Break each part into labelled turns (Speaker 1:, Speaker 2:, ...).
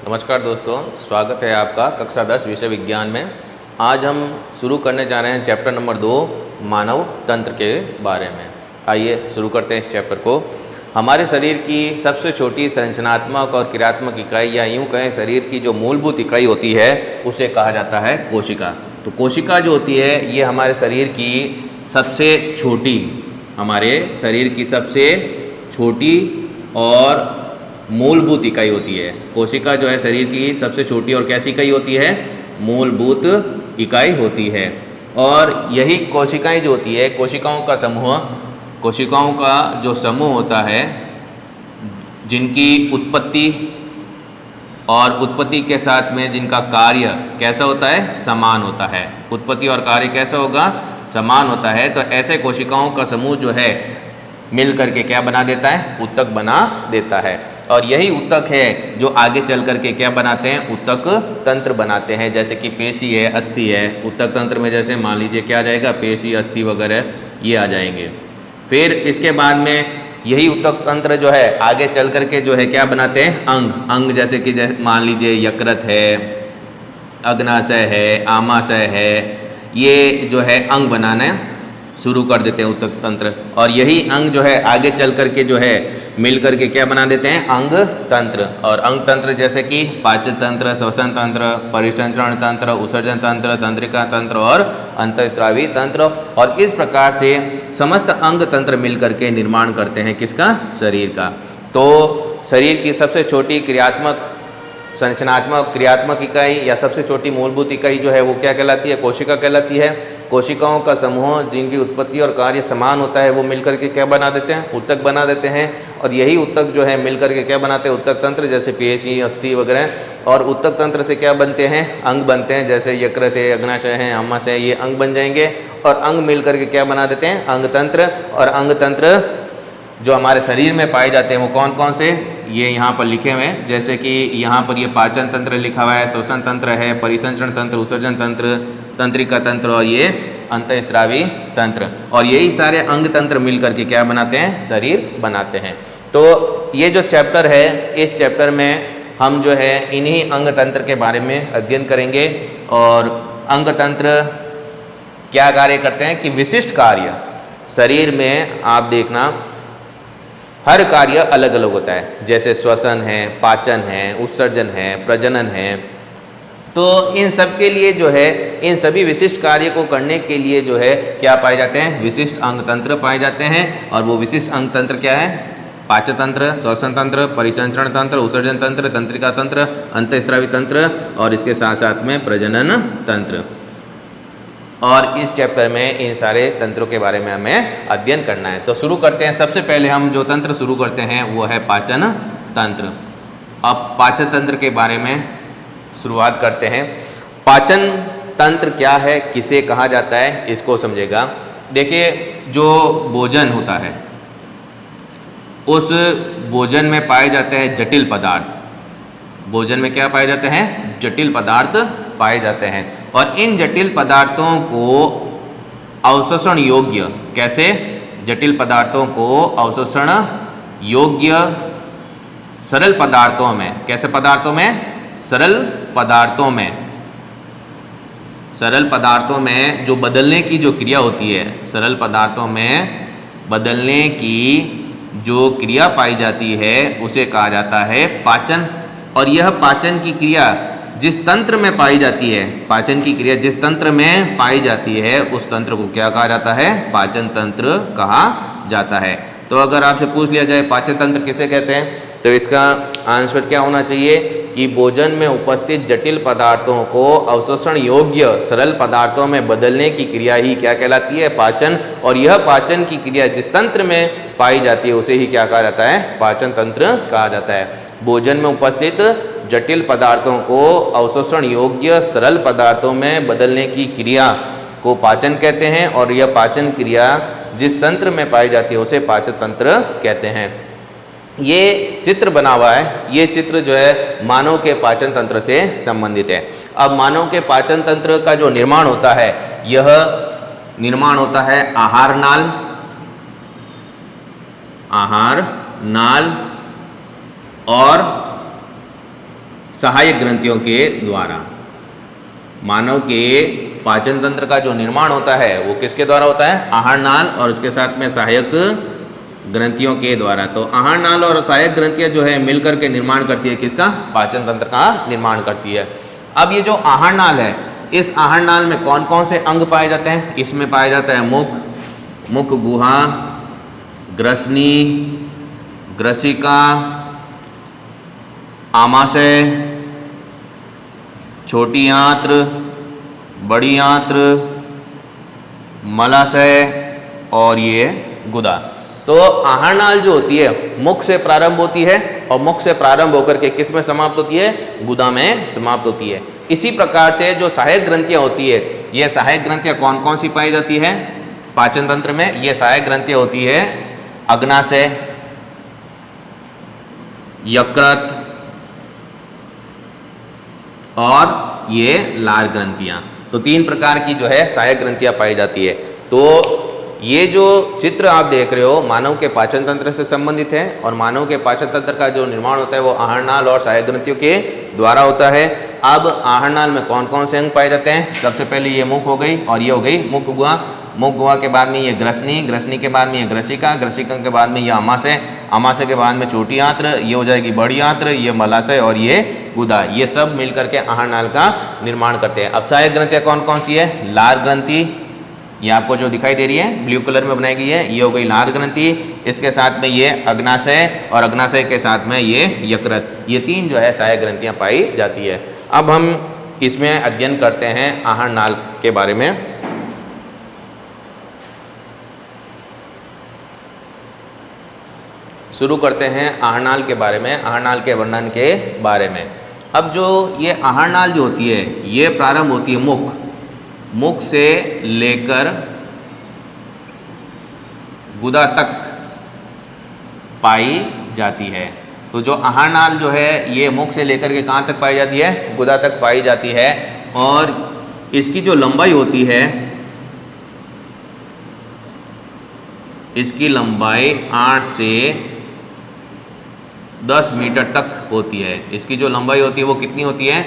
Speaker 1: नमस्कार दोस्तों, स्वागत है आपका कक्षा 10 विषय विज्ञान में। आज हम शुरू करने जा रहे हैं चैप्टर नंबर 2 मानव तंत्र के बारे में। आइए शुरू करते हैं इस चैप्टर को। हमारे शरीर की सबसे छोटी संरचनात्मक और क्रियात्मक इकाई या यूँ कहें शरीर की जो मूलभूत इकाई होती है उसे कहा जाता है कोशिका। तो कोशिका जो होती है ये हमारे शरीर की सबसे छोटी और मूलभूत इकाई होती है। कोशिका जो है शरीर की सबसे छोटी और कैसी इकाई होती है? मूलभूत इकाई होती है। और यही कोशिकाएं जो होती है, कोशिकाओं का जो समूह होता है, जिनकी उत्पत्ति और उत्पत्ति के साथ में जिनका कार्य कैसा होता है? समान होता है। उत्पत्ति और कार्य कैसा होगा? समान होता है। तो ऐसे कोशिकाओं का समूह जो है मिल करके क्या बना देता है? ऊतक बना देता है। और यही ऊतक है जो आगे चल करके क्या बनाते हैं? ऊतक तंत्र बनाते हैं। जैसे कि पेशी है, अस्थि है। ऊतक तंत्र में जैसे मान लीजिए क्या आ जाएगा? पेशी, अस्थि वगैरह ये आ जाएंगे। फिर इसके बाद में यही ऊतक तंत्र जो है आगे चल करके जो है क्या बनाते हैं? अंग। जैसे कि मान लीजिए यकृत है, अग्नाशय है, आमाशय है, ये जो है अंग बनाना शुरू कर देते हैं ऊतक तंत्र। और यही अंग जो है आगे चल करके जो है मिल करके क्या बना देते हैं? अंग तंत्र। और अंग तंत्र जैसे कि पाचन तंत्र, श्वसन तंत्र, परिसंचरण तंत्र, उत्सर्जन तंत्र, तंत्रिका तंत्र और अंतःस्रावी तंत्र। और इस प्रकार से समस्त अंग तंत्र मिल करके निर्माण करते हैं किसका? शरीर का। तो शरीर की सबसे छोटी संरचनात्मक क्रियात्मक इकाई या सबसे छोटी मूलभूत इकाई जो है वो क्या कहलाती है? कोशिका कहलाती है। कोशिकाओं का समूह जिनकी उत्पत्ति और कार्य समान होता है वो मिलकर के क्या बना देते हैं? ऊतक बना देते हैं। और यही ऊतक जो है मिलकर के क्या बनाते हैं? ऊतक तंत्र, जैसे पेशी, अस्थि वगैरह। और ऊतक तंत्र से क्या बनते हैं? अंग बनते हैं। जैसे यकृत है, अग्नाशय है, आमाशय है, ये अंग बन जाएंगे। और अंग मिलकर के क्या बना देते हैं? अंग तंत्र। और अंग तंत्र जो हमारे शरीर में पाए जाते हैं वो कौन कौन से? ये यहाँ पर लिखे हुए हैं। जैसे कि यहाँ पर ये पाचन तंत्र लिखा हुआ है, श्वसन तंत्र है, परिसंचरण तंत्र, उत्सर्जन तंत्र, तंत्रिका तंत्र और ये अंतःस्रावी तंत्र। और यही सारे अंग तंत्र मिल करके क्या बनाते हैं? शरीर बनाते हैं। तो ये जो चैप्टर है, इस चैप्टर में हम जो है इन्हीं अंग तंत्र के बारे में अध्ययन करेंगे। और अंग तंत्र क्या कार्य करते हैं कि विशिष्ट कार्य शरीर में आप देखना हर कार्य अलग अलग होता है। जैसे श्वसन है, पाचन है, उत्सर्जन है, प्रजनन है। तो इन सब के लिए जो है, इन सभी विशिष्ट कार्य को करने के लिए जो है क्या पाए जाते हैं? विशिष्ट अंग तंत्र पाए जाते हैं। और वो विशिष्ट अंग तंत्र क्या है? पाचन तंत्र, श्वसन तंत्र, परिसंचरण तंत्र, उत्सर्जन तंत्र, तंत्रिका तंत्र, अंतःस्रावी तंत्र और इसके साथ साथ में प्रजनन तंत्र। और इस चैप्टर में इन सारे तंत्रों के बारे में हमें अध्ययन करना है। तो शुरू करते हैं। सबसे पहले हम जो तंत्र शुरू करते हैं वो है पाचन तंत्र। अब पाचन तंत्र के बारे में शुरुआत करते हैं। पाचन तंत्र क्या है, किसे कहा जाता है, इसको समझेगा। देखिए, जो भोजन होता है उस भोजन में पाए जाते हैं जटिल पदार्थ। भोजन में क्या पाए जाते हैं? जटिल पदार्थ पाए जाते हैं। और इन जटिल पदार्थों को अवशोषण योग्य, कैसे? जटिल पदार्थों को अवशोषण योग्य सरल पदार्थों में, कैसे पदार्थों में? सरल पदार्थों में। सरल पदार्थों में जो बदलने की जो क्रिया होती है, सरल पदार्थों में बदलने की जो क्रिया पाई जाती है उसे कहा जाता है पाचन। और यह पाचन की क्रिया जिस तंत्र में पाई जाती है, पाचन की क्रिया जिस तंत्र में पाई जाती है उस तंत्र को क्या कहा जाता है? पाचन तंत्र कहा जाता है। तो अगर आपसे पूछ लिया जाए पाचन तंत्र किसे कहते हैं, तो इसका आंसर क्या होना चाहिए कि भोजन में उपस्थित जटिल पदार्थों को अवशोषण योग्य सरल पदार्थों में बदलने की क्रिया ही क्या कहलाती है? पाचन। और यह पाचन की क्रिया जिस तंत्र में पाई जाती है उसे ही क्या कहा जाता है? पाचन तंत्र कहा जाता है। भोजन में उपस्थित जटिल पदार्थों को अवशोषण योग्य सरल पदार्थों में बदलने की क्रिया को पाचन कहते हैं। और यह पाचन क्रिया जिस तंत्र में पाई जाती है उसे पाचन तंत्र कहते हैं। ये चित्र बना हुआ है, ये चित्र जो है मानव के पाचन तंत्र से संबंधित है। अब मानव के पाचन तंत्र का जो निर्माण होता है, यह निर्माण होता है आहार नाल और सहायक ग्रंथियों के द्वारा। मानव के पाचन तंत्र का जो निर्माण होता है वो किसके द्वारा होता है? आहार नाल और उसके साथ में सहायक ग्रंथियों के द्वारा। तो आहार नाल और सहायक ग्रंथियां जो है मिलकर के निर्माण करती है किसका? पाचन तंत्र का निर्माण करती है। अब ये जो आहार नाल है, इस आहार नाल में कौन कौन से अंग पाए जाते हैं? इसमें पाया जाता है मुख, मुख गुहा, ग्रसनी, ग्रसिका, आमाशय, छोटी आंत्र, बड़ी आंत्र, मलाशय और ये गुदा। तो आहार नाल जो होती है मुख से प्रारंभ होती है और मुख से प्रारंभ होकर के किस में समाप्त होती है? गुदा में समाप्त होती है। इसी प्रकार से जो सहायक ग्रंथियां होती है, ये सहायक ग्रंथियां कौन कौन सी पाई जाती है पाचन तंत्र में? ये सहायक ग्रंथियां होती है अग्नाशय, यकृत और ये लार ग्रंथियां। तो 3 प्रकार की जो है सहायक ग्रंथियां पाई जाती है। तो ये जो चित्र आप देख रहे हो मानव के पाचन तंत्र से संबंधित है और मानव के पाचन तंत्र का जो निर्माण होता है वो आहार नाल और सहायक ग्रंथियों के द्वारा होता है। अब आहार नाल में कौन कौन से अंग पाए जाते हैं? सबसे पहले ये मुख हो गई और ये हो गई मुख गुहा। मुख गुहा के बाद में ये ग्रसनी, ग्रसनी के बाद में ये ग्रसिका, ग्रसिका के बाद में ये आमाशय, आमाशय के बाद में छोटी आंत्र, ये हो जाएगी बड़ी आंत्र, ये मलाशय और ये गुदा। ये सब मिलकर के आहार नाल का निर्माण करते हैं। अब सहायक ग्रंथियाँ कौन कौन सी है? लार ग्रंथि, ये आपको जो दिखाई दे रही है ब्लू कलर में बनाई गई है, ये हो गई लार ग्रंथि। इसके साथ में ये अग्नाशय और अग्नाशय के साथ में ये यकृत। ये 3 जो है सहायक ग्रंथियाँ पाई जाती है। अब हम इसमें अध्ययन करते हैं आहार नाल के बारे में। शुरू करते हैं आहार नाल के बारे में, आहार नाल के वर्णन के बारे में। अब जो ये आहार नाल जो होती है ये प्रारंभ होती है मुख, मुख से लेकर गुदा तक पाई जाती है। तो जो आहार नाल जो है ये मुख से लेकर के कहाँ तक पाई जाती है? गुदा तक पाई जाती है। और इसकी जो लंबाई होती है, इसकी लंबाई 8 से 10 मीटर तक होती है। इसकी जो लंबाई होती है वो कितनी होती है?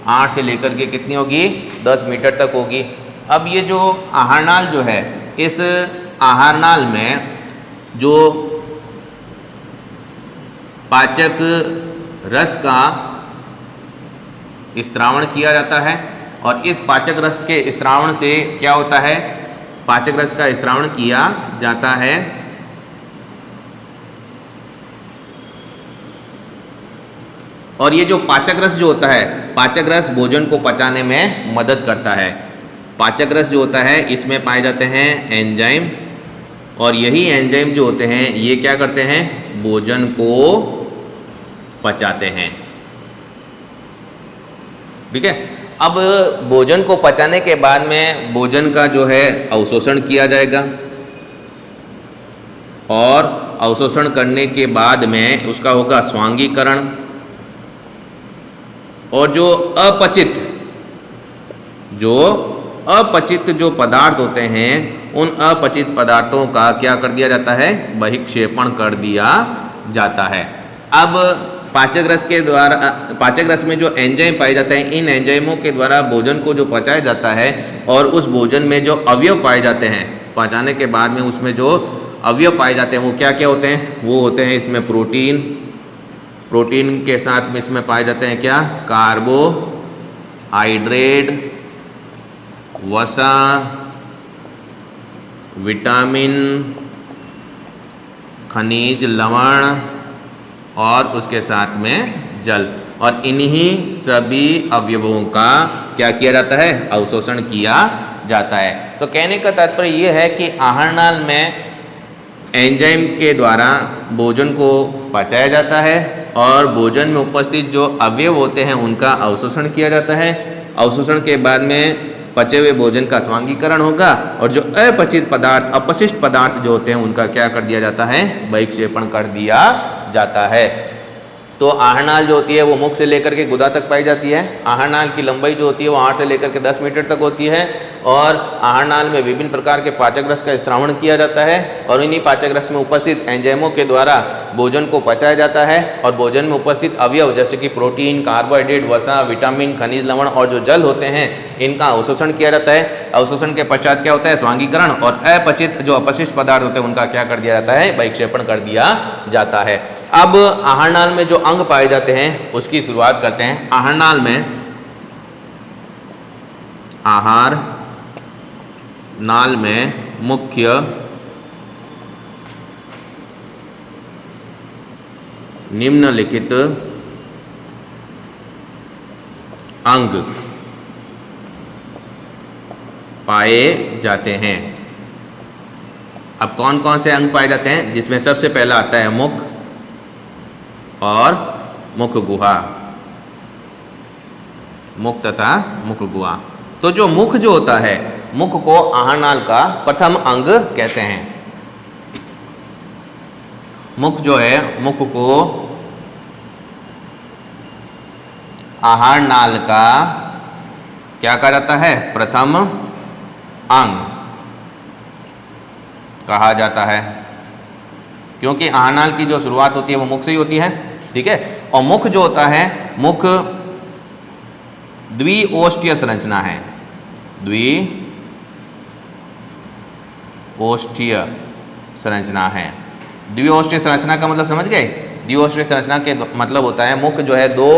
Speaker 1: 8 से लेकर के कितनी होगी? 10 मीटर तक होगी। अब ये जो आहार नाल जो है, इस आहार नाल में जो पाचक रस का स्त्रावण किया जाता है और इस पाचक रस के स्त्रावण से क्या होता है? पाचक रस का स्त्रावण किया जाता है और ये जो पाचक रस जो होता है, पाचक रस भोजन को पचाने में मदद करता है। पाचक रस जो होता है इसमें पाए जाते हैं एंजाइम और यही एंजाइम जो होते हैं ये क्या करते हैं? भोजन को पचाते हैं। ठीक है। अब भोजन को पचाने के बाद में भोजन का जो है अवशोषण किया जाएगा और अवशोषण करने के बाद में उसका होगा स्वांगीकरण और जो अपचित जो पदार्थ होते हैं उन अपचित पदार्थों का क्या कर दिया जाता है? बहिक्षेपण कर दिया जाता है। अब पाचक रस के द्वारा, पाचक रस में जो एंजाइम पाए जाते हैं, इन एंजाइमों के द्वारा भोजन को जो पचाया जाता है और उस भोजन में जो अवयव पाए जाते हैं, पचाने के बाद में उसमें जो अवयव पाए जाते हैं वो क्या क्या होते हैं? वो होते हैं इसमें प्रोटीन, प्रोटीन के साथ में इसमें पाए जाते हैं क्या? कार्बोहाइड्रेट, वसा, विटामिन, खनिज, लवण और उसके साथ में जल। और इन्हीं सभी अवयवों का क्या किया जाता है? अवशोषण किया जाता है। तो कहने का तात्पर्य ये है कि आहार नाल में एंजाइम के द्वारा भोजन को पचाया जाता है और भोजन में उपस्थित जो अवयव होते हैं उनका अवशोषण किया जाता है। अवशोषण के बाद में पचे हुए भोजन का स्वांगीकरण होगा और जो अपचित पदार्थ, अपशिष्ट पदार्थ जो होते हैं उनका क्या कर दिया जाता है? बहिक्षेपण कर दिया जाता है। तो आहार नाल जो होती है वो मुख से लेकर के गुदा तक पाई जाती है। आहार नाल की लंबाई जो होती है वो 8 से लेकर के 10 मीटर तक होती है और आहार नाल में विभिन्न प्रकार के पाचक रस का स्त्रावण किया जाता है और इन्हीं पाचक रस में उपस्थित एंजाइमों के द्वारा भोजन को पचाया जाता है और भोजन में उपस्थित अवयव जैसे कि प्रोटीन, कार्बोहाइड्रेट, वसा, विटामिन, खनिज, लवण और जो जल होते हैं इनका अवशोषण किया जाता है। अवशोषण के पश्चात क्या होता है, स्वांगीकरण, और अपचित जो अपशिष्ट पदार्थ होते हैं उनका क्या कर दिया जाता है, बहिक्षेपण कर दिया जाता है। अब आहार नाल में जो अंग पाए जाते हैं उसकी शुरुआत करते हैं। आहार नाल में आहार नाल में मुख्य निम्नलिखित अंग पाए जाते हैं। अब कौन कौन से अंग पाए जाते हैं, जिसमें सबसे पहला आता है मुख और मुख गुहा, मुख तथा मुख गुहा। तो जो मुख जो होता है, मुख को आहार नाल का प्रथम अंग कहते हैं। मुख जो है, मुख को आहार नाल का क्या कहा जाता है, प्रथम अंग कहा जाता है, क्योंकि आहार नाल की जो शुरुआत होती है वो मुख से ही होती है। ठीक है, और मुख जो होता है, मुख द्विओष्ठीय संरचना है। द्विओष्ठीय संरचना है। द्विओष्ठीय संरचना का मतलब समझ गए? द्विओष्ठीय संरचना के मतलब होता है मुख जो है दो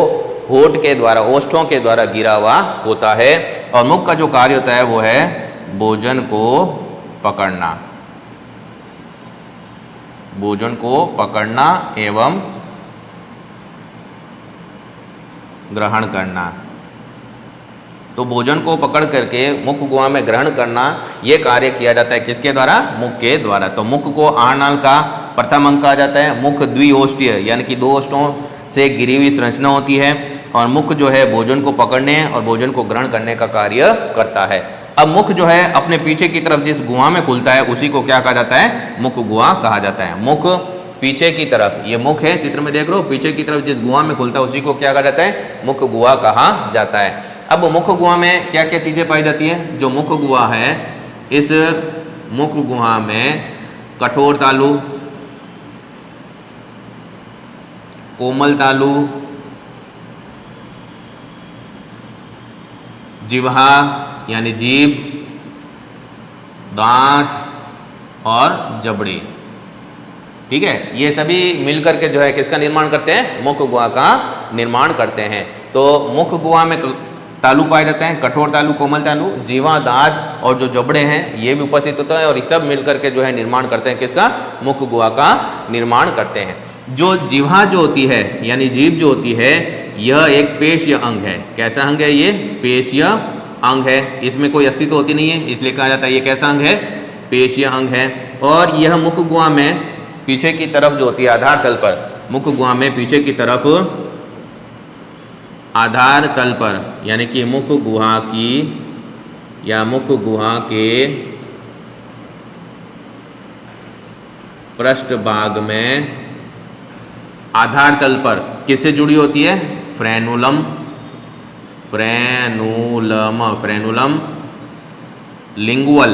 Speaker 1: होठ के द्वारा, ओष्ठों के द्वारा घिरा हुआ होता है और मुख का जो कार्य होता है वो है भोजन को पकड़ना, भोजन को पकड़ना एवं ग्रहण करना। तो भोजन को पकड़ करके मुख गुहा में ग्रहण करना, ये कार्य किया जाता है किसके द्वारा, मुख के द्वारा। तो मुख को आहार नाल का प्रथम अंग कहा जाता है। मुख द्विओष्ठीय यानी कि दो ओष्ठों से घिरी हुई संरचना होती है और मुख जो है भोजन को पकड़ने और भोजन को ग्रहण करने का कार्य करता है। अब मुख जो है अपने पीछे की तरफ जिस गुहा में खुलता है उसी को क्या कहा जाता है, मुख गुहा कहा जाता है। मुख पीछे की तरफ, ये मुख है, चित्र में देख रहे हो, पीछे की तरफ जिस गुहा में खुलता है उसी को क्या कहा जाता है, मुख गुहा कहा जाता है। अब मुख गुहा में क्या क्या चीज़ें पाई जाती हैं? जो मुख गुहा है, इस मुख गुहा में कठोर तालु, कोमल तालु, जिह्वा यानी जीभ, दांत और जबड़े। ठीक है, ये सभी मिलकर के जो है किसका निर्माण करते हैं, मुख गुहा का निर्माण करते हैं। तो मुख गुहा में तालु पाए जाते हैं, कठोर तालु, कोमल तालु, जीवा, दांत और जो जबड़े हैं ये भी उपस्थित होता है और ये सब मिलकर के जो है निर्माण करते हैं किसका, मुख गुहा का निर्माण करते हैं। जो जिह्वा जो होती है यानी जीभ जो होती है, यह एक पेशीय अंग है। कैसा अंग है ये, पेशीय अंग है। इसमें कोई अस्तित्व होती नहीं है, इसलिए कहा जाता है ये कैसा अंग है, पेशीय अंग है। और यह मुख गुहा में पीछे की तरफ जो होती है आधार तल पर, मुख गुहा में पीछे की तरफ आधार तल पर यानी कि मुख गुहा की या मुख गुहा के पृष्ठभाग में आधार तल पर किससे जुड़ी होती है, फ्रेनुलम, फ्रेनुलम, फ्रेनुलम लिंगुअल।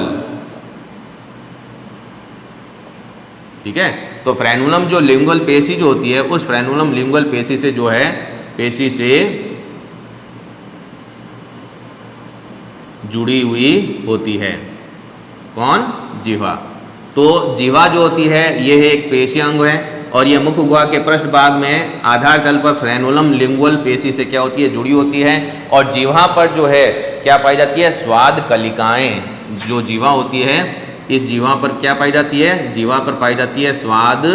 Speaker 1: ठीक है, तो फ्रेनुलम जो लिंगुअल पेशी जो होती है, उस फ्रेनुलम लिंगुअल पेशी से जो है, पेशी से जुड़ी हुई होती है। कौन, जिह्वा। तो जिह्वा जो होती है यह एक पेशीय अंग है और यह मुख गुहा के पृष्ठभाग में आधार तल पर फ्रेनुलम लिंगुअल पेशी से क्या होती है, जुड़ी होती है। और जिह्वा पर जो है क्या पाई जाती है, स्वाद कलिकाएं। जो जिह्वा होती है, इस जिह्वा पर क्या पाई जाती है, जिह्वा पर पाई जाती है स्वाद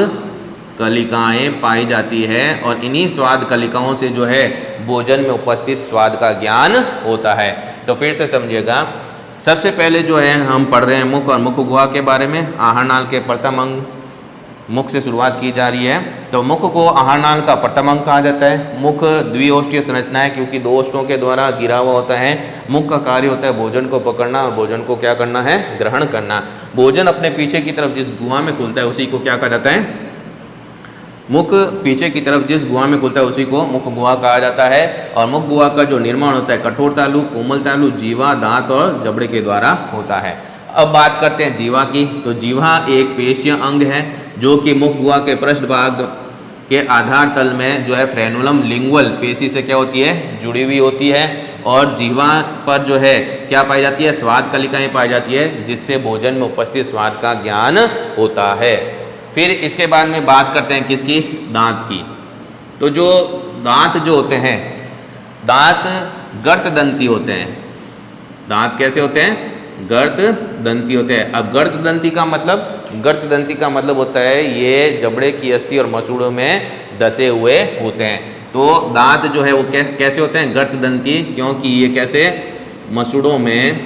Speaker 1: कलिकाएं पाई जाती है और इन्हीं स्वाद कलिकाओं से जो है भोजन में उपस्थित स्वाद का ज्ञान होता है। तो फिर से समझिएगा, सबसे पहले जो है हम पढ़ रहे हैं मुख और मुख गुहा के बारे में। आहार नाल के प्रथम अंग मुख से शुरुआत की जा रही है। तो मुख को आहार नाल का प्रथम अंग कहा जाता है। मुख द्विओष्ठीय संरचना है क्योंकि दो ओष्ठों के द्वारा घिरा हुआ होता है। मुख का कार्य होता है भोजन को पकड़ना और भोजन को क्या करना है, ग्रहण करना। भोजन अपने पीछे की तरफ जिस गुहा में खुलता है उसी को क्या कहा जाता है, मुख पीछे की तरफ जिस गुहा में खुलता है उसी को मुख गुहा कहा जाता है। और मुख गुहा का जो निर्माण होता है कठोर तालु, कोमल तालु, जीवा, दांत और जबड़े के द्वारा होता है। अब बात करते हैं जीवा की। तो जीवा एक पेशीय अंग है जो कि मुख गुहा के पृष्ठभाग के आधार तल में जो है फ्रेनुलम लिंगुअल पेशी से क्या होती है, जुड़ी हुई होती है। और जीवा पर जो है क्या पाई जाती है, स्वाद कलिकाएं पाई जाती है, जिससे भोजन में उपस्थित स्वाद का ज्ञान होता है। फिर इसके बाद में बात करते हैं किसकी, दांत की। तो जो दांत जो होते हैं, दांत गर्त दंती होते हैं। दांत कैसे होते हैं, गर्त दंती होते हैं। अब गर्त दंती का मतलब होता है ये जबड़े की अस्थि और मसूड़ों में धसे हुए होते हैं। तो दांत जो है वो कैसे होते हैं, गर्त दंती, क्योंकि ये कैसे मसूड़ों में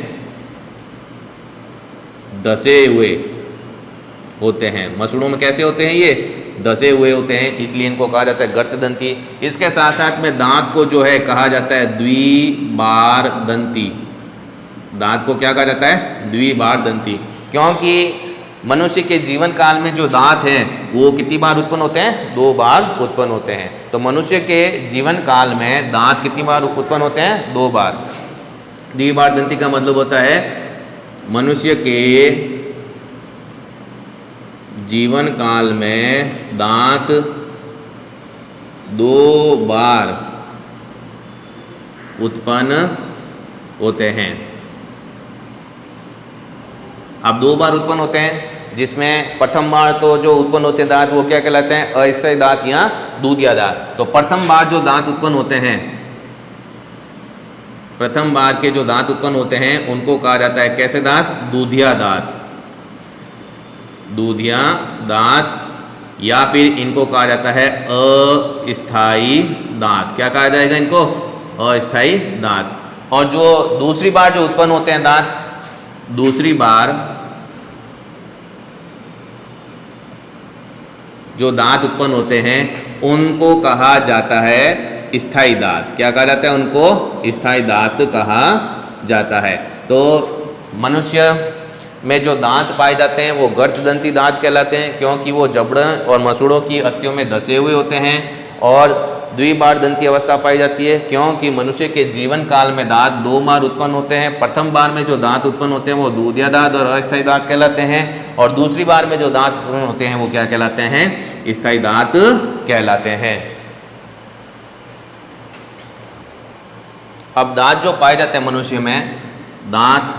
Speaker 1: धसे हुए होते हैं। मसूड़ों में कैसे होते हैं, ये धसे हुए होते हैं, इसलिए इनको कहा जाता है गर्त दंती। इसके साथ साथ में दांत को जो है कहा जाता है द्विबार दंती। दांत को क्या कहा जाता है, द्विबार दंती, क्योंकि मनुष्य के जीवन काल में जो दांत हैं वो कितनी बार उत्पन्न होते हैं, 2 बार उत्पन्न होते हैं। तो मनुष्य के जीवन काल में दांत कितनी बार उत्पन्न होते हैं, 2 बार। द्विबार दंती का मतलब होता है मनुष्य के जीवन काल में दांत 2 बार उत्पन्न होते हैं। अब 2 बार उत्पन्न होते हैं, जिसमें प्रथम बार तो जो उत्पन्न होते हैं दांत वो क्या कहलाते हैं, अस्थायी दांत या दूधिया दांत। तो प्रथम बार जो दांत उत्पन्न होते हैं, प्रथम बार के जो दांत उत्पन्न होते हैं उनको कहा जाता है कैसे दांत, दूधिया दांत। दूधिया दांत, या फिर इनको कहा जाता है अस्थायी दांत। क्या कहा जाएगा इनको, अस्थायी दांत। और जो दूसरी बार जो उत्पन्न होते हैं दांत, दूसरी बार जो दांत उत्पन्न होते हैं उनको कहा जाता है स्थायी दांत। क्या कहा जाता है, उनको स्थायी दांत कहा जाता है। तो मनुष्य में जो दांत पाए जाते हैं वो गर्त दंती दांत कहलाते हैं, क्योंकि वो जबड़ों और मसूड़ों की अस्थियों में धसे हुए होते हैं। और द्विबार दंती अवस्था पाई जाती है, क्योंकि मनुष्य के जीवन काल में दांत 2 बार उत्पन्न होते हैं। प्रथम बार में जो दांत उत्पन्न होते हैं वो दूधिया दांत और अस्थायी दांत कहलाते हैं, और दूसरी बार में जो दांत उत्पन्न होते हैं वो क्या कहलाते हैं, स्थायी दांत कहलाते हैं। अब दांत जो पाए जाते हैं मनुष्य में, दांत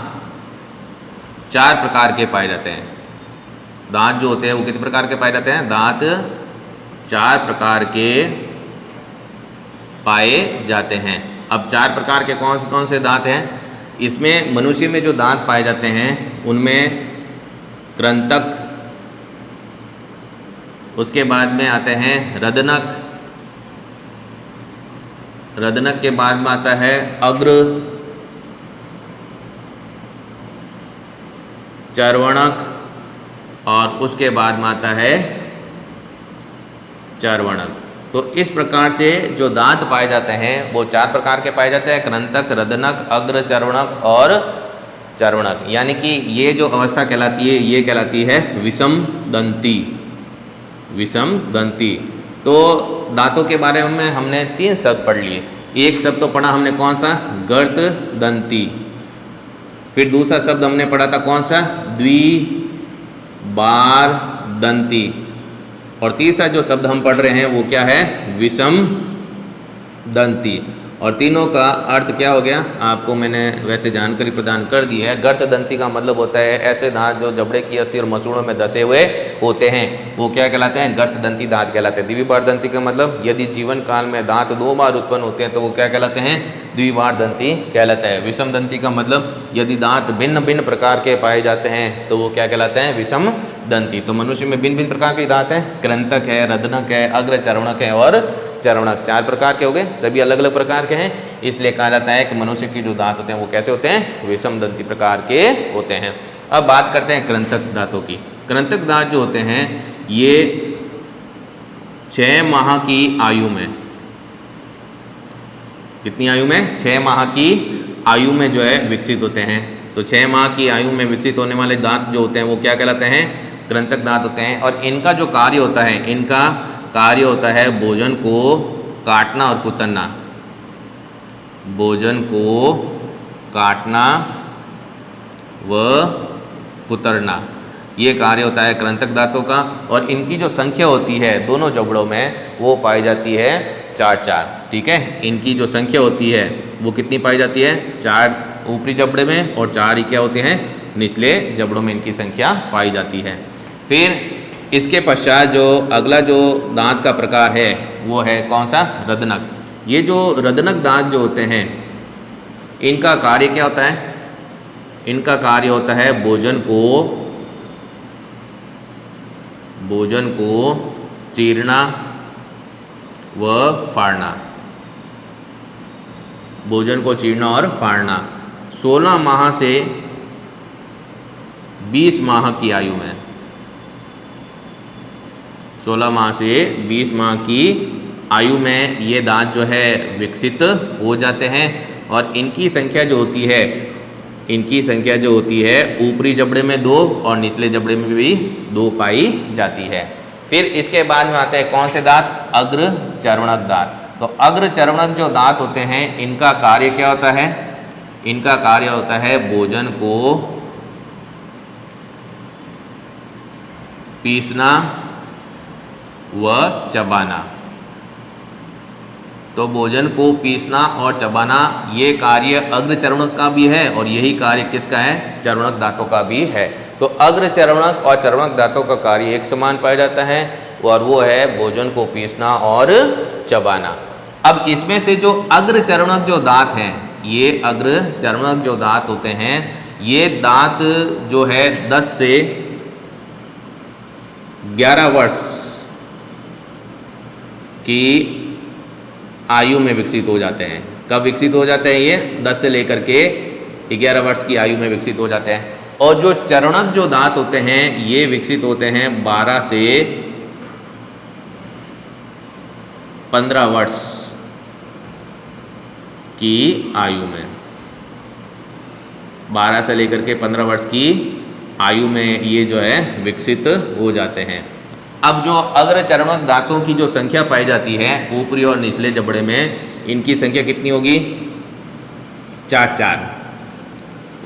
Speaker 1: 4 प्रकार के पाए जाते हैं। दांत जो होते हैं वो कितने प्रकार के पाए जाते हैं, दांत 4 प्रकार के पाए जाते हैं। अब 4 प्रकार के कौन से दांत हैं, इसमें मनुष्य में जो दांत पाए जाते हैं उनमें कृंतक, उसके बाद में आते हैं रदनक, रदनक के बाद में आता है अग्र, चर्वणक, और उसके बाद में आता है चर्वणक। तो इस प्रकार से जो दांत पाए जाते हैं वो 4 प्रकार के पाए जाते हैं, कृंतक, रदनक, अग्र, चर्वणक और चर्वणक। यानी कि ये जो अवस्था कहलाती है ये कहलाती है विषम दंती। विषम दंती। तो दांतों के बारे में हमने 3 शब्द पढ़ लिए। एक शब्द तो पढ़ा हमने कौन सा, गर्त दंती। फिर दूसरा शब्द हमने पढ़ा था कौन सा, द्विबार दंती। और तीसरा जो शब्द हम पढ़ रहे हैं वो क्या है, विषम दंती। और तीनों का अर्थ क्या हो गया, आपको मैंने वैसे जानकारी प्रदान कर दी है। गर्त दंती का मतलब होता है ऐसे दांत जो जबड़े की अस्थि और मसूड़ों में धसे हुए होते हैं, वो क्या कहलाते हैं, गर्त दंती दांत कहलाते हैं। द्विबार दंती का मतलब यदि जीवन काल में दांत 2 बार उत्पन्न होते हैं तो वो क्या कहलाते हैं, द्विबार दंती कहलाता है। विषम दंती का मतलब यदि दांत भिन्न भिन्न प्रकार के पाए जाते हैं तो वो क्या कहलाते हैं, विषम दंती। तो मनुष्य में भिन्न भिन्न प्रकार के दांत हैं, कृंतक है, रदनक है, अग्र, चर्वणक है और चर्वणक। 4 प्रकार के हो गए, सभी अलग अलग प्रकार के हैं। इसलिए कहा जाता है कि मनुष्य के जो दांत होते हैं वो कैसे होते हैं, विषम दंती प्रकार के होते हैं। अब बात करते हैं कृंतक दांतों की। कृंतक दांत जो होते हैं ये 6 माह की आयु में, कितनी आयु में, 6 माह की आयु में जो है विकसित होते हैं। तो 6 माह की आयु में विकसित होने वाले दांत जो होते हैं वो क्या कहलाते हैं, कृंतक दांत होते हैं। और इनका जो कार्य होता है, इनका कार्य होता है भोजन को काटना और कुतरना। भोजन को काटना व कुतरना, ये कार्य होता है कृंतक दांतों का। और इनकी जो संख्या होती है दोनों जबड़ों में वो पाई जाती है 4-4। ठीक है, इनकी जो संख्या होती है वो कितनी पाई जाती है? 4 ऊपरी जबड़े में और 4 ही क्या होते हैं? निचले जबड़ों में इनकी संख्या पाई जाती है। फिर इसके पश्चात जो अगला जो दांत का प्रकार है वो है कौन सा? रदनक। ये जो रदनक दांत जो होते हैं इनका कार्य क्या होता है? इनका कार्य होता है भोजन को चीरना व फाड़ना। भोजन को चीरना और फाड़ना। 16 माह से 20 माह की आयु में, 16 माह से 20 माह की आयु में ये दांत जो है विकसित हो जाते हैं। और इनकी संख्या जो होती है ऊपरी जबड़े में 2 और निचले जबड़े में भी 2 पाई जाती है। फिर इसके बाद में आते हैं कौन से दांत? अग्र चर्वणक दांत। तो अग्र चर्वणक जो दांत होते हैं इनका कार्य क्या होता है? इनका कार्य होता है भोजन को पीसना व चबाना। तो भोजन को पीसना और चबाना ये कार्य अग्र चर्वणक का भी है और यही कार्य किसका है? चर्वणक दांतों का भी है। तो अग्र चर्वणक और चर्वणक दांतों का कार्य एक समान पाया जाता है और वो है भोजन को पीसना और चबाना। अब इसमें से जो अग्र चर्वणक जो दांत हैं, ये अग्र चर्वणक जो दांत होते हैं ये दांत जो है 10 से 11 वर्ष की आयु में विकसित हो जाते हैं। कब विकसित हो जाते हैं? ये 10 से लेकर के 11 वर्ष की आयु में विकसित हो जाते हैं। और जो चर्वणक जो दांत होते हैं ये विकसित होते हैं 12 से 15 वर्ष की आयु में। 12 से लेकर के 15 वर्ष की आयु में ये जो है विकसित हो जाते हैं। अब जो अग्र चर्वणक दांतों की जो संख्या पाई जाती है ऊपरी और निचले जबड़े में, इनकी संख्या कितनी होगी? 4-4।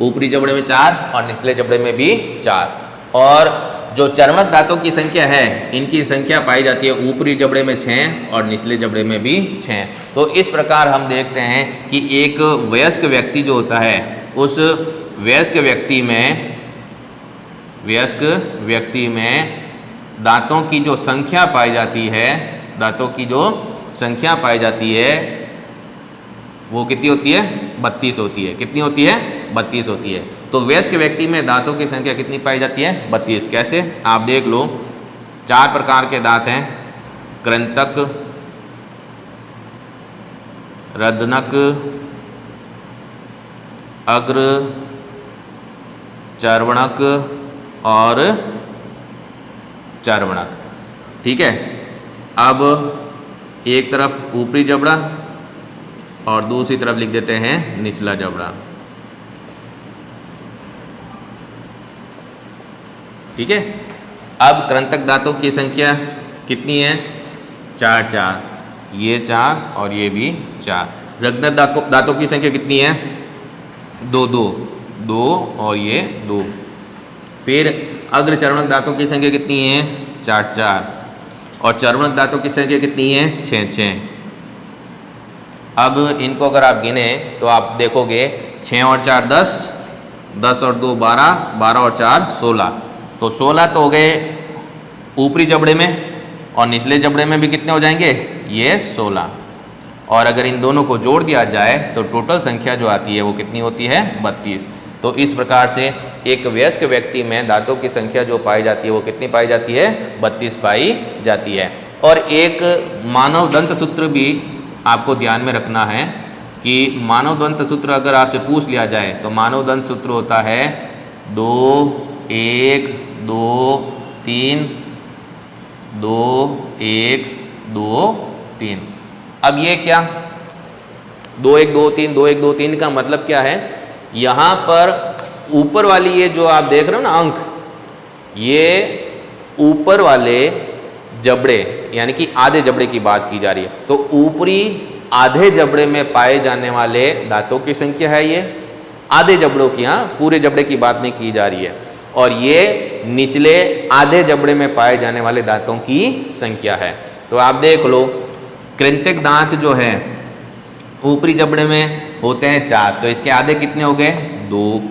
Speaker 1: ऊपरी जबड़े में 4 और निचले जबड़े में भी 4। और जो चर्वणक दांतों की संख्या है इनकी संख्या पाई जाती है ऊपरी जबड़े में 6 और निचले जबड़े में भी 6। तो इस प्रकार हम देखते हैं कि एक वयस्क व्यक्ति जो होता है उस वयस्क व्यक्ति में दांतों की जो संख्या पाई जाती है, दांतों की जो संख्या पाई जाती है वो कितनी होती है? 32 होती है। कितनी होती है? 32 होती है। तो वयस्क व्यक्ति में दांतों की संख्या कितनी पाई जाती है? 32। कैसे? आप देख लो, 4 प्रकार के दांत हैं, कृंतक, रदनक, अग्र, चर्वणक और चर्वणक। ठीक है, अब एक तरफ ऊपरी जबड़ा और दूसरी तरफ लिख देते हैं निचला जबड़ा। ठीक है, अब कृंतक दांतों की संख्या कितनी है? 4-4। ये 4 और ये भी 4। रदनक दांतों की संख्या कितनी है? 2-2। 2 और ये 2। फिर अग्र चर्वणक दांतों की संख्या कितनी है? 4-4। और चर्वणक दांतों की संख्या कितनी है? 6-6। अब इनको अगर आप गिने तो आप देखोगे 6 और 4 10, 10 और 2 12, 12 और 4 16। तो 16 तो हो गए ऊपरी जबड़े में और निचले जबड़े में भी कितने हो जाएंगे? ये 16। और अगर इन दोनों को जोड़ दिया जाए तो टोटल संख्या जो आती है वो कितनी होती है? 32। तो इस प्रकार से एक वयस्क व्यक्ति में दांतों की संख्या जो पाई जाती है वो कितनी पाई जाती है? 32 पाई जाती है। और एक मानव दंत सूत्र भी आपको ध्यान में रखना है कि मानव दंत सूत्र अगर आपसे पूछ लिया जाए तो मानव दंत सूत्र होता है 2 1 2 3 2 1 2 3। अब ये क्या 2 1 2 3 2 1 2 3 का मतलब क्या है? यहाँ पर ऊपर वाली ये जो आप देख रहे हो ना अंक, ये ऊपर वाले जबड़े यानी कि आधे जबड़े की बात की जा रही है। तो ऊपरी आधे जबड़े में पाए जाने वाले दांतों की संख्या है ये, आधे जबड़ों की, हाँ, पूरे जबड़े की बात नहीं की जा रही है। और ये निचले आधे जबड़े में पाए जाने वाले दांतों की संख्या है। तो आप देख लो, कृंतक दांत जो है ऊपरी जबड़े में होते हैं 4, तो इसके आधे कितने हो गए? 2।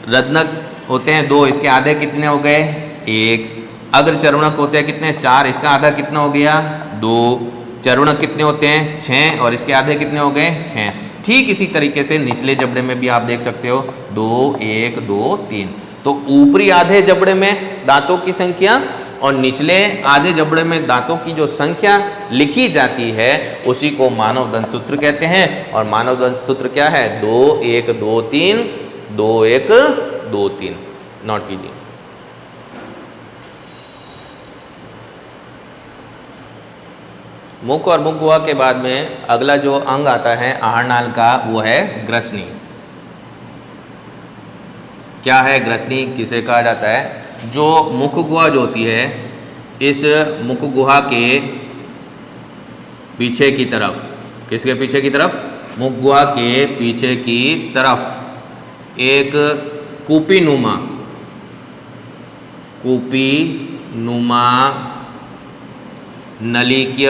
Speaker 1: रत्नक होते हैं 2, इसके आधे कितने हो गए? 1। अग्र चर्वणक होते हैं कितने? 4, इसका आधा कितना हो गया? 2। चर्वणक कितने होते हैं? 6, और इसके आधे कितने हो गए? 6। ठीक इसी तरीके से निचले जबड़े में भी आप देख सकते हो 2, 1, 2, 3। तो ऊपरी आधे जबड़े में दांतों की संख्या और निचले आधे जबड़े में दांतों की जो संख्या लिखी जाती है उसी को मानव दंत सूत्र कहते हैं। और मानव दंत सूत्र क्या है? 2, 1, 2, 3, 2, 1, 2, 3। नोट कीजिए। मुख और मुख गुहा के बाद में अगला जो अंग आता है आहार नाल का, वो है ग्रसनी। क्या है ग्रसनी? किसे कहा जाता है? जो मुख गुहा जो होती है, इस मुख गुहा के पीछे की तरफ, किसके पीछे की तरफ? मुख गुहा के पीछे की तरफ एक कूपी नुमा नलिकीय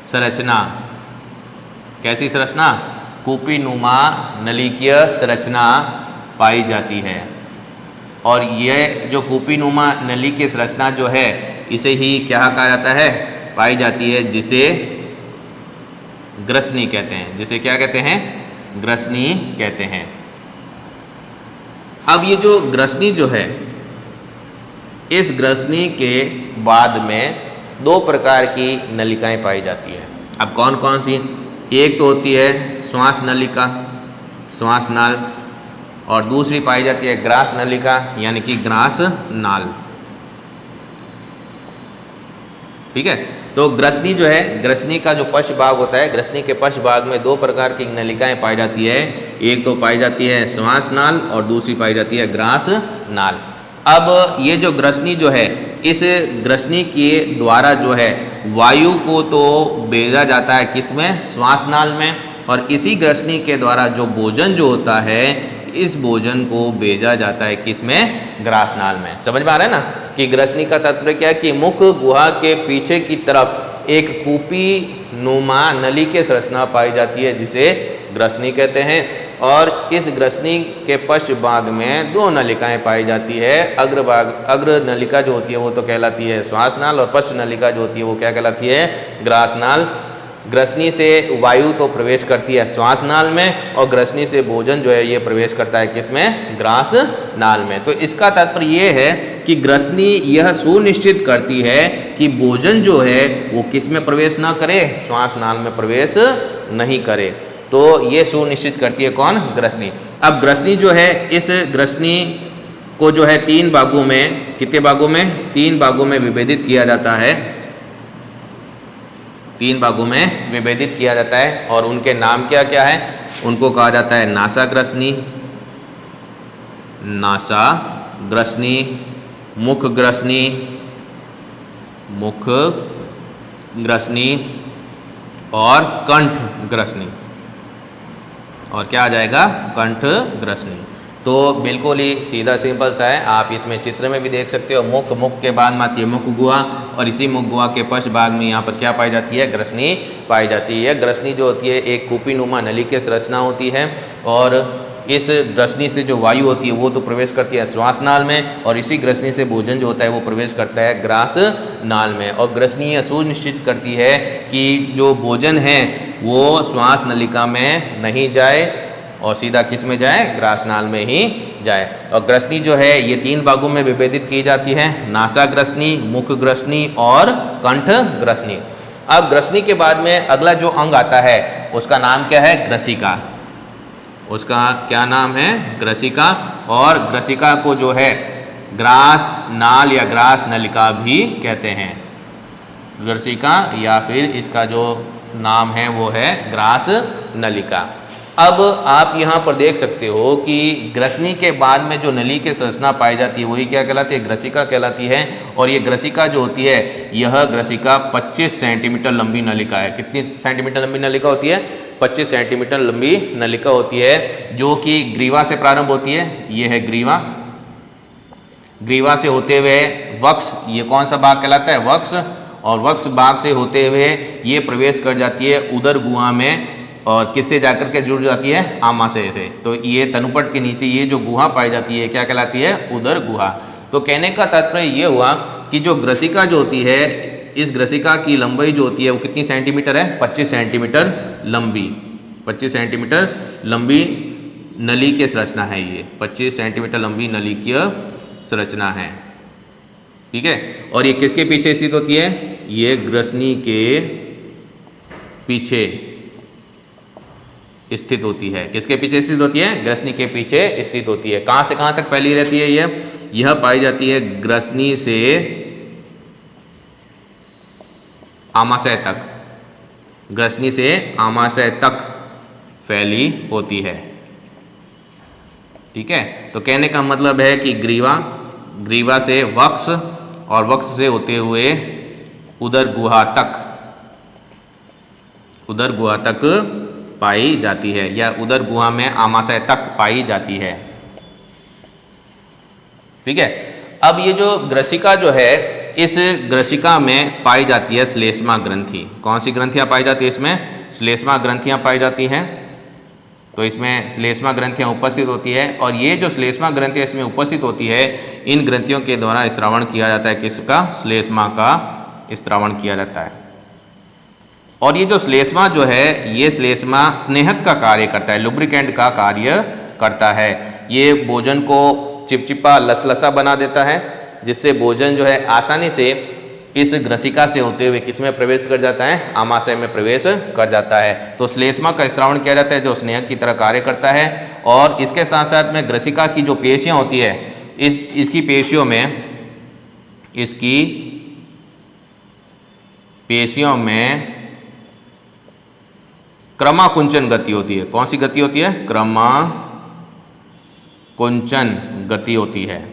Speaker 1: संरचना। कैसी संरचना? कूपी नुमा नलिकीय संरचना पाई जाती है। और यह जो कूपी नुमा नली की संरचना जो है, इसे ही क्या कहा जाता है? पाई जाती है, जिसे ग्रसनी कहते हैं। जिसे क्या कहते हैं? ग्रसनी कहते हैं। अब ये जो ग्रसनी जो है, इस ग्रसनी के बाद में 2 प्रकार की नलिकाएं पाई जाती है। अब कौन कौन सी? एक तो होती है श्वास नलिका, श्वास नाल, और दूसरी पाई जाती है ग्रास नलिका, यानी कि ग्रास नाल। ठीक है। तो ग्रसनी जो है, ग्रसनी का जो पश्च भाग होता है, ग्रसनी के पश्च भाग में 2 प्रकार की नलिकाएं पाई जाती है। एक तो पाई जाती है श्वास नाल और दूसरी पाई जाती है ग्रास नाल। अब ये जो ग्रसनी जो है, इस ग्रसनी के द्वारा जो है वायु को तो भेजा जाता है किसमें? श्वास नाल में। और इसी ग्रसनी के द्वारा जो भोजन जो होता है, इस भोजन को भेजा जाता है किसमें? ग्रास नाल में। समझ में आ रहा है ना कि ग्रसनी का तात्पर्य क्या है? कि मुख गुहा के पीछे की तरफ एक कूपी नुमा नली के संरचना पाई जाती है, जिसे ग्रसनी कहते हैं। और इस ग्रसनी के पश्च भाग में 2 नलिकाएं पाई जाती है। अग्र नलिका जो होती है वो तो कहलाती है श्वास नाल, और पश्च नलिका जो होती है वो क्या कहलाती है? ग्रास नाल। ग्रसनी से वायु तो प्रवेश करती है श्वास नाल में, और ग्रसनी से भोजन जो है ये प्रवेश करता है किसमें? ग्रास नाल में। तो इसका तात्पर्य ये है कि ग्रसनी यह सुनिश्चित करती है कि भोजन जो है वो किस में प्रवेश ना करे? श्वास नाल में प्रवेश नहीं करे। तो ये सुनिश्चित करती है कौन? ग्रसनी। अब ग्रसनी जो है, इस ग्रसनी को जो है 3 भागों में, कितने भागों में? 3 भागों में विभेदित किया जाता है। 3 भागों में विभेदित किया जाता है। और उनके नाम क्या क्या है? उनको कहा जाता है नासा ग्रसनी, मुख ग्रसनी और कंठ ग्रसनी। और क्या आ जाएगा? कंठ ग्रसनी। तो बिल्कुल ही सीधा सिंपल सा है। आप इसमें चित्र में भी देख सकते हो। मुख के बाद में आती है मुख गुहा, और इसी मुख गुहा के पश्च भाग में यहाँ पर क्या पाई जाती है? ग्रसनी पाई जाती है। ग्रसनी जो होती है एक कूपी नुमा नली की संरचना होती है, और इस ग्रसनी से जो वायु होती है वो तो प्रवेश करती है श्वास नाल में, और इसी ग्रसनी से भोजन जो होता है वो प्रवेश करता है ग्रास नाल में। और ग्रसनी यह सुनिश्चित करती है कि जो भोजन है वो श्वास नलिका में नहीं जाए और सीधा किस में जाए? ग्रास नाल में ही जाए। और ग्रसनी जो है ये 3 भागों में विभेदित की जाती है, नासा ग्रसनी, मुख ग्रसनी और कंठ ग्रसनी। अब ग्रसनी के बाद में अगला जो अंग आता है उसका नाम क्या है? ग्रसिका। उसका क्या नाम है? ग्रसिका। और ग्रसिका को जो है ग्रास नाल या ग्रास नलिका भी कहते हैं। ग्रसिका, या फिर इसका जो नाम है वो है ग्रास नलिका। अब आप यहाँ पर देख सकते हो कि ग्रसनी के बाद में जो नली की संरचना पाई जाती है वही क्या कहलाती है, ग्रसिका कहलाती है। और ये ग्रसिका जो होती है, यह ग्रसिका 25 सेंटीमीटर लंबी नलिका है। कितनी सेंटीमीटर लंबी नलिका होती है? 25 सेंटीमीटर लंबी नलिका होती है, जो कि ग्रीवा से प्रारंभ होती है। ये है ग्रीवा, ग्रीवा से होते हुए वक्ष, ये कौन सा भाग कहलाता है? वक्ष। और वक्ष भाग से होते हुए ये प्रवेश कर जाती है उदर गुहा में, और किससे जाकर के जुड़ जाती है? आमाशय से। तो ये तनुपट के नीचे ये जो गुहा पाई जाती है क्या कहलाती है? उदर गुहा। तो कहने का तात्पर्य ये हुआ कि जो ग्रसिका जो होती है, इस ग्रसिका की लंबाई जो होती है वो कितनी सेंटीमीटर है? 25 सेंटीमीटर लंबी। 25 सेंटीमीटर लंबी नली की संरचना है ये, 25 सेंटीमीटर लंबी नली की संरचना है, ठीक है। और ये किसके पीछे स्थित होती है? ये ग्रसनी के पीछे स्थित होती है। किसके पीछे स्थित होती है? ग्रसनी के पीछे स्थित होती है। कहां से कहां तक फैली रहती है? यह पाई जाती है ग्रसनी से आमाशय तक, ग्रसनी से आमाशय तक फैली होती है, ठीक है। तो कहने का मतलब है कि ग्रीवा, ग्रीवा से वक्ष, और वक्ष से होते हुए उदर गुहा तक, उदर गुहा तक पाई जाती है, या उदर गुहा में आमाशय तक पाई जाती है, ठीक है। अब ये जो ग्रसिका जो है, इस ग्रसिका में पाई जाती है श्लेष्मा ग्रंथि। कौन सी ग्रंथियां पाई जाती है इसमें? श्लेष्मा ग्रंथियां पाई जाती हैं। तो इसमें श्लेष्मा ग्रंथियां उपस्थित होती है, और ये जो श्लेष्मा ग्रंथियां इसमें उपस्थित होती है, इन ग्रंथियों के द्वारा स्रावण किया जाता है। किसका? श्लेष्मा का स्रावण किया जाता है। और ये जो श्लेष्मा जो है, ये श्लेष्मा स्नेहक का कार्य करता है, लुब्रिकेंट का कार्य करता है। ये भोजन को चिपचिपा लसलसा बना देता है, जिससे भोजन जो है आसानी से इस ग्रसिका से होते हुए किसमें प्रवेश कर जाता है? आमाशय में प्रवेश कर जाता है। तो श्लेष्मा का स्रावण किया जाता है, जो स्नेहक की तरह कार्य करता है। और इसके साथ साथ में ग्रसिका की जो पेशियां होती है, इसकी पेशियों में, इसकी पेशियों में क्रमाकुंचन गति होती है। कौन सी गति होती है? क्रमाकुंचन गति होती है।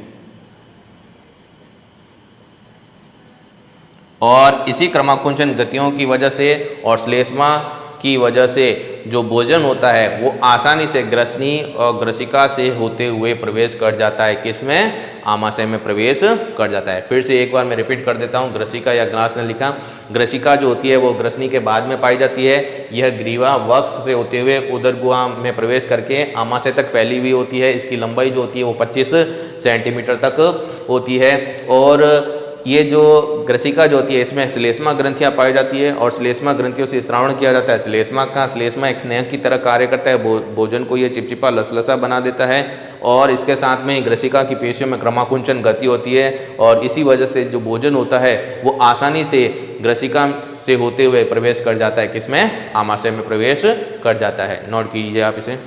Speaker 1: और इसी क्रमाकुंचन गतियों की वजह से और श्लेष्मा की वजह से जो भोजन होता है वो आसानी से ग्रसनी और ग्रसिका से होते हुए प्रवेश कर जाता है। किसमें? आमाशय में प्रवेश कर जाता है। फिर से एक बार मैं रिपीट कर देता हूँ, ग्रसिका या ग्रास नलिका। ग्रसिका जो होती है वो ग्रसनी के बाद में पाई जाती है। यह ग्रीवा वक्ष से होते हुए उदर गुहा में प्रवेश करके आमाशय तक फैली हुई होती है। इसकी लंबाई जो होती है वो 25 सेंटीमीटर तक होती है। और ये जो ग्रसिका जो होती है इसमें श्लेष्मा ग्रंथियां पाई जाती है, और श्लेष्मा ग्रंथियों से स्रावण किया जाता है। श्लेष्मा एक स्नेहक की तरह कार्य करता है, भोजन को ये चिपचिपा लसलसा बना देता है। और इसके साथ में ग्रसिका की पेशियों में क्रमाकुंचन गति होती है, और इसी वजह से जो भोजन होता है वो आसानी से ग्रसिका से होते हुए प्रवेश कर जाता है। किसमें? आमाशय में प्रवेश कर जाता है। नोट कीजिए आप इसे।